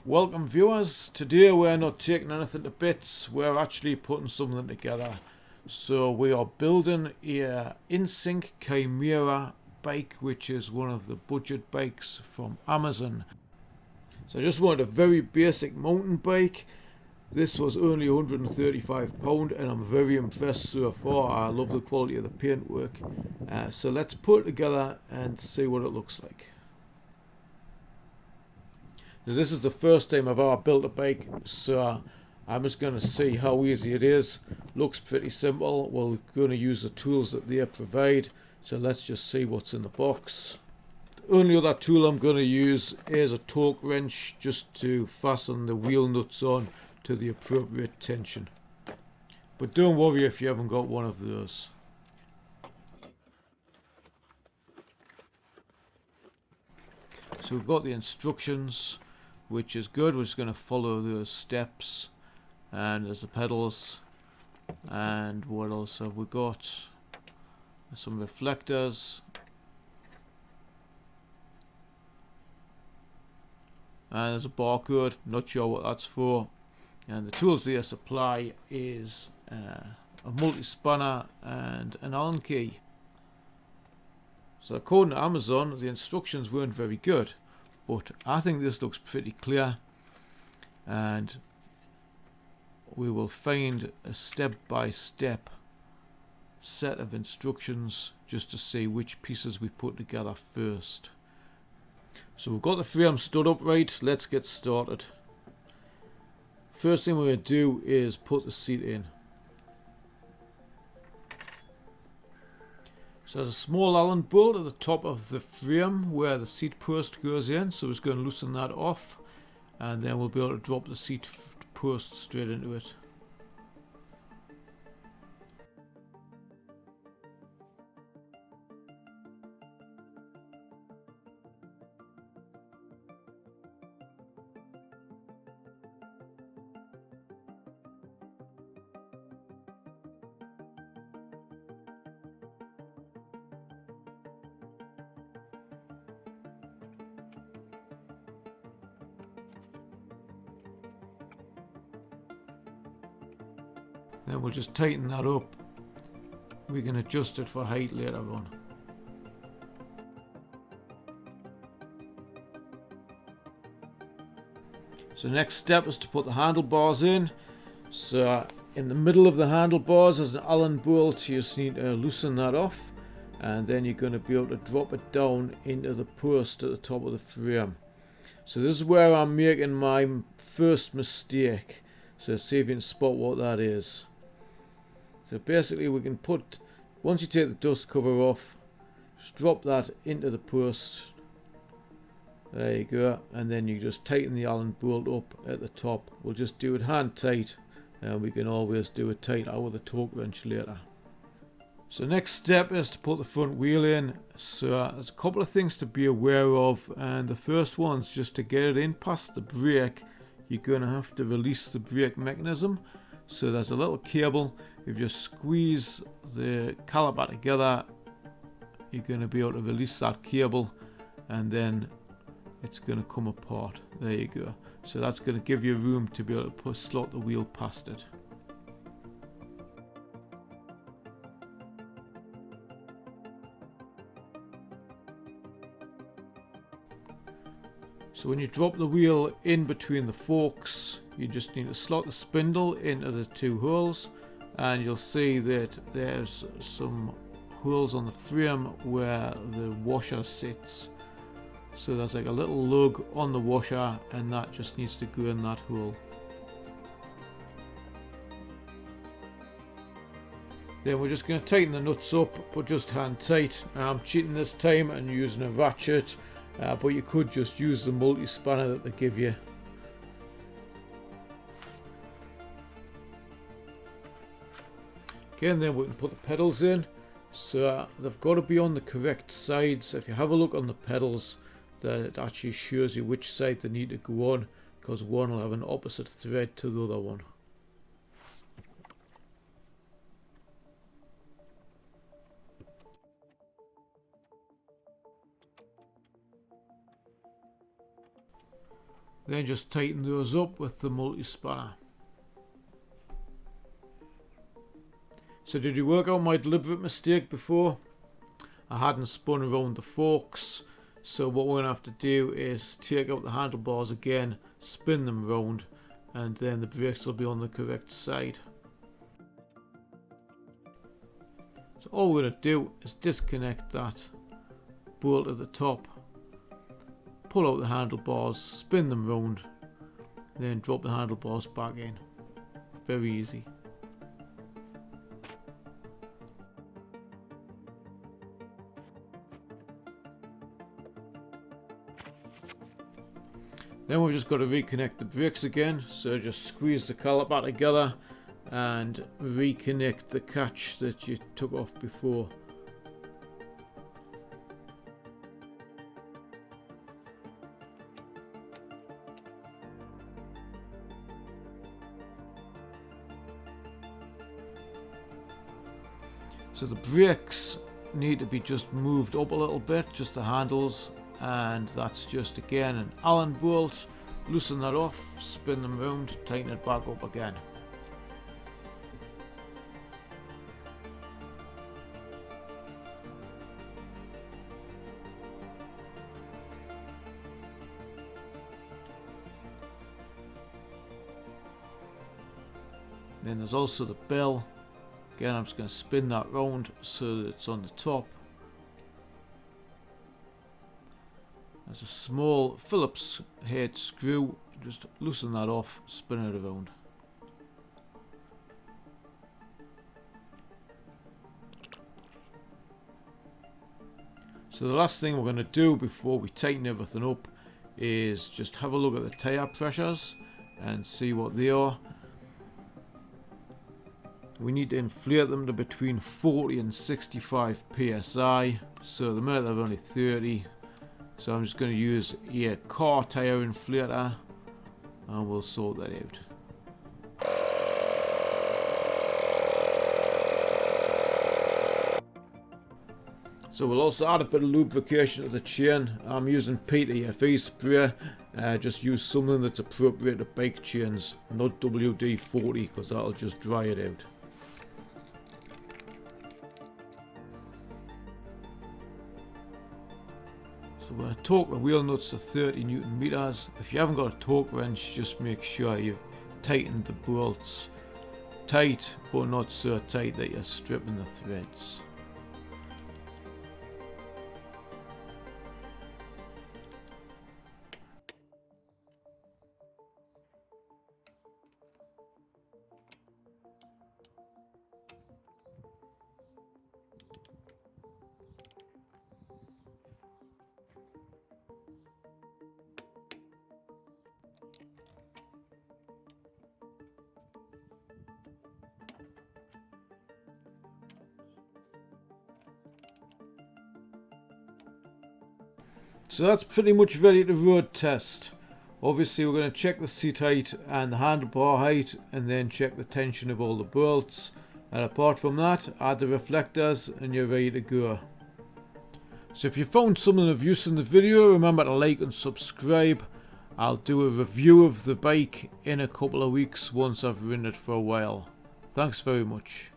Welcome viewers, today we're not taking anything to bits, we're actually putting something together. So we are building a Insync Chimera bike, which is one of the budget bikes from Amazon. So I just wanted a very basic mountain bike. This was only £135 and I'm very impressed so far. I love the quality of the paintwork. So let's put it together and see what it looks like. Now, this is the first time I've ever built a bike, so I'm just going to see how easy it is. Looks pretty simple. We're going to use the tools that they provide, so let's just see what's in the box. The only other tool I'm going to use is a torque wrench just to fasten the wheel nuts on to the appropriate tension. But don't worry if you haven't got one of those. So we've got the instructions, which is good. We're just going to follow those steps, and there's the pedals, and what else have we got? Some reflectors, and there's a barcode, not sure what that's for, and the tools they supply is a multi-spanner and an Allen key. So according to Amazon, the instructions weren't very good, but I think this looks pretty clear, and we will find a step-by-step set of instructions just to see which pieces we put together first. So we've got the frame stood upright. Let's get started. First thing we're going to do is put the seat in. So there's a small Allen bolt at the top of the frame where the seat post goes in, so we're just going to loosen that off, and then we'll be able to drop the seat post straight into it. Then we'll just tighten that up. We can adjust it for height later on. So next step is to put the handlebars in. So in the middle of the handlebars there's an Allen bolt. You just need to loosen that off, and then you're going to be able to drop it down into the post at the top of the frame. So this is where I'm making my first mistake. So see if you can spot what that is. So basically we can put, once you take the dust cover off, just drop that into the post. There you go, and then you just tighten the Allen bolt up at the top. We'll just do it hand tight, and we can always do it tight out with a torque wrench later. So next step is to put the front wheel in. So there's a couple of things to be aware of, and the first one's just to get it in past the brake, you're going to have to release the brake mechanism. So there's a little cable. If you squeeze the caliper together, you're going to be able to release that cable, and then it's going to come apart. There you go. So that's going to give you room to be able to slot the wheel past it. So when you drop the wheel in between the forks, you just need to slot the spindle into the two holes, and you'll see that there's some holes on the frame where the washer sits. So there's like a little lug on the washer, and that just needs to go in that hole. Then we're just going to tighten the nuts up, but just hand tight. I'm cheating this time and using a ratchet, but you could just use the multi-spanner that they give you. Okay, and then we can put the pedals in. So they've got to be on the correct sides. If you have a look on the pedals, that actually shows you which side they need to go on, because one will have an opposite thread to the other one. Then just tighten those up with the multi-spanner. So did you work out my deliberate mistake before? I hadn't spun around the forks. So what we're going to have to do is take out the handlebars again, spin them round, and then the brakes will be on the correct side. So all we're going to do is disconnect that bolt at the top, pull out the handlebars, spin them round, then drop the handlebars back in. Very easy. Then we've just got to reconnect the brakes again, so just squeeze the caliper together and reconnect the catch that you took off before. So the brakes need to be just moved up a little bit, just the handles. And that's just again an Allen bolt. Loosen that off, spin them round, tighten it back up again. Then there's also the bell. Again, I'm just going to spin that round so that it's on the top. There's a small Phillips head screw, just loosen that off, spin it around. So the last thing we're going to do before we tighten everything up is just have a look at the tyre pressures and see what they are. We need to inflate them to between 40 and 65 psi, so the minute they're only 30. So I'm just going to use a car tyre inflator and we'll sort that out. So we'll also add a bit of lubrication to the chain. I'm using PTFE spray. Just use something that's appropriate to bike chains, not WD-40, because that'll just dry it out. So we're going to torque the wheel nuts to 30 Newton meters. If you haven't got a torque wrench, just make sure you've tightened the bolts tight, but not so tight that you're stripping the threads. So that's pretty much ready to road test. Obviously we're going to check the seat height and the handlebar height and then check the tension of all the bolts. And apart from that, add the reflectors and you're ready to go. So if you found something of use in the video, remember to like and subscribe. I'll do a review of the bike in a couple of weeks once I've ridden it for a while. Thanks very much.